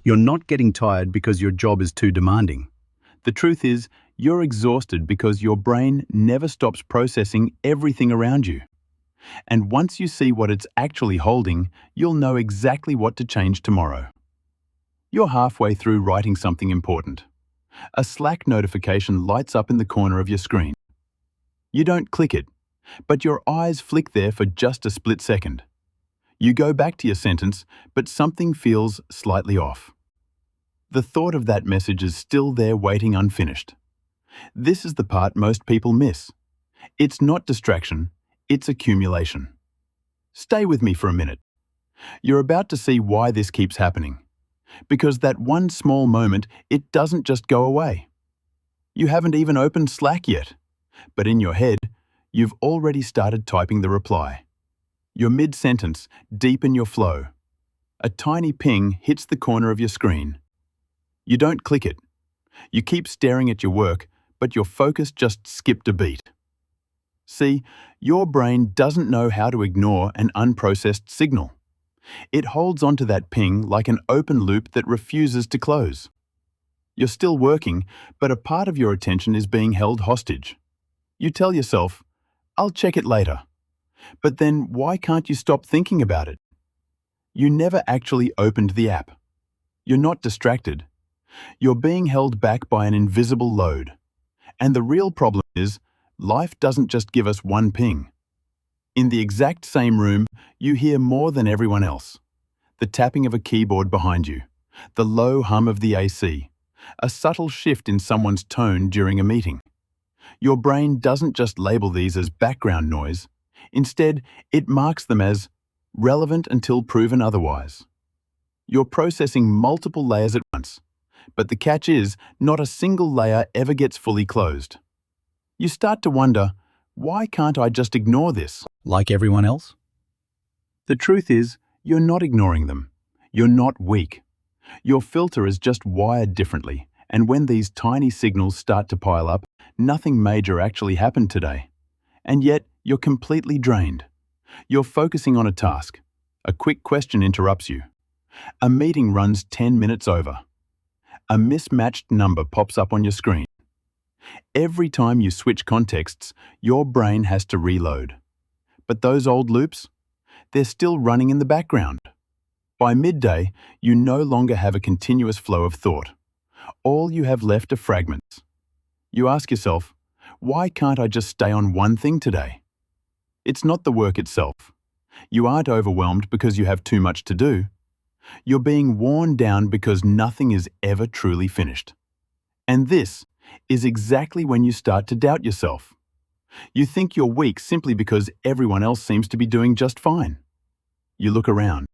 You're not getting tired because your job is too demanding. The truth is, you're exhausted because your brain never stops processing everything around you. And once you see what it's actually holding, you'll know exactly what to change tomorrow. You're halfway through writing something important. A Slack notification lights up in the corner of your screen. You don't click it, but your eyes flick there for just a split second. You go back to your sentence, but something feels slightly off. The thought of that message is still there waiting unfinished. This is the part most people miss. It's not distraction, it's accumulation. Stay with me for a minute. You're about to see why this keeps happening. Because that one small moment, it doesn't just go away. You haven't even opened Slack yet, but in your head, you've already started typing the reply. You're mid-sentence, deep in your flow. A tiny ping hits the corner of your screen. You don't click it. You keep staring at your work, but your focus just skipped a beat. See, your brain doesn't know how to ignore an unprocessed signal. It holds onto that ping like an open loop that refuses to close. You're still working, but a part of your attention is being held hostage. You tell yourself, "I'll check it later." But then why can't you stop thinking about it? You never actually opened the app. You're not distracted. You're being held back by an invisible load. And the real problem is, life doesn't just give us one ping. In the exact same room, you hear more than everyone else. The tapping of a keyboard behind you, the low hum of the AC, a subtle shift in someone's tone during a meeting. Your brain doesn't just label these as background noise. Instead, it marks them as relevant until proven otherwise. You're processing multiple layers at once, but the catch is not a single layer ever gets fully closed. You start to wonder, why can't I just ignore this? Like everyone else? The truth is, you're not ignoring them. You're not weak. Your filter is just wired differently, and when these tiny signals start to pile up, nothing major actually happened today. And yet, you're completely drained. You're focusing on a task. A quick question interrupts you. A meeting runs 10 minutes over. A mismatched number pops up on your screen. Every time you switch contexts, your brain has to reload. But those old loops? They're still running in the background. By midday, you no longer have a continuous flow of thought. All you have left are fragments. You ask yourself, why can't I just stay on one thing today? It's not the work itself. You aren't overwhelmed because you have too much to do. You're being worn down because nothing is ever truly finished. And this is exactly when you start to doubt yourself. You think you're weak simply because everyone else seems to be doing just fine. You look around.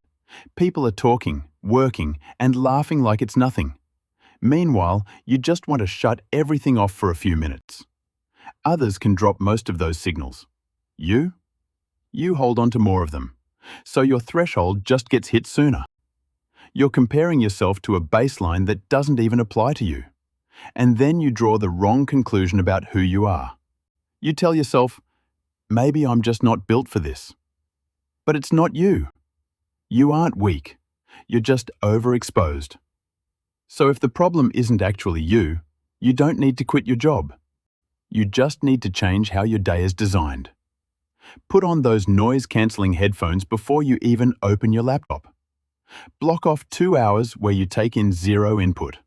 People are talking, working, and laughing like it's nothing. Meanwhile, you just want to shut everything off for a few minutes. Others can drop most of those signals. You hold on to more of them. So your threshold just gets hit sooner. You're comparing yourself to a baseline that doesn't even apply to you. And then you draw the wrong conclusion about who you are. You tell yourself, maybe I'm just not built for this. But it's not you. You aren't weak. You're just overexposed. So if the problem isn't actually you, you don't need to quit your job. You just need to change how your day is designed. Put on those noise-cancelling headphones before you even open your laptop. Block off 2 hours where you take in zero input.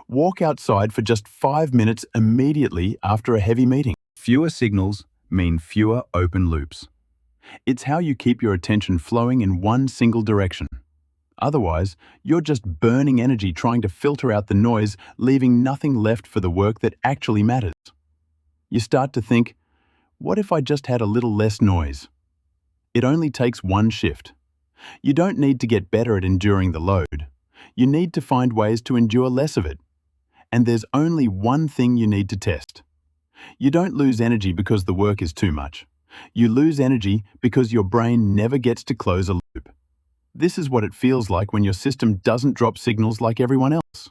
Walk outside for just 5 minutes immediately after a heavy meeting. Fewer signals mean fewer open loops. It's how you keep your attention flowing in one single direction. Otherwise, you're just burning energy trying to filter out the noise, leaving nothing left for the work that actually matters. You start to think, what if I just had a little less noise? It only takes one shift. You don't need to get better at enduring the load. You need to find ways to endure less of it. And there's only one thing you need to test. You don't lose energy because the work is too much. You lose energy because your brain never gets to close a loop. This is what it feels like when your system doesn't drop signals like everyone else.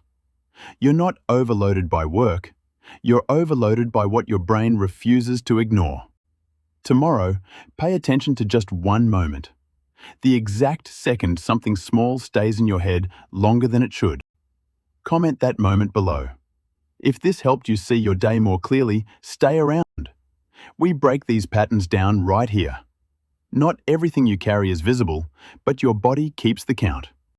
You're not overloaded by work. You're overloaded by what your brain refuses to ignore. Tomorrow, pay attention to just one moment. The exact second something small stays in your head longer than it should. Comment that moment below. If this helped you see your day more clearly, stay around. We break these patterns down right here. Not everything you carry is visible, but your body keeps the count.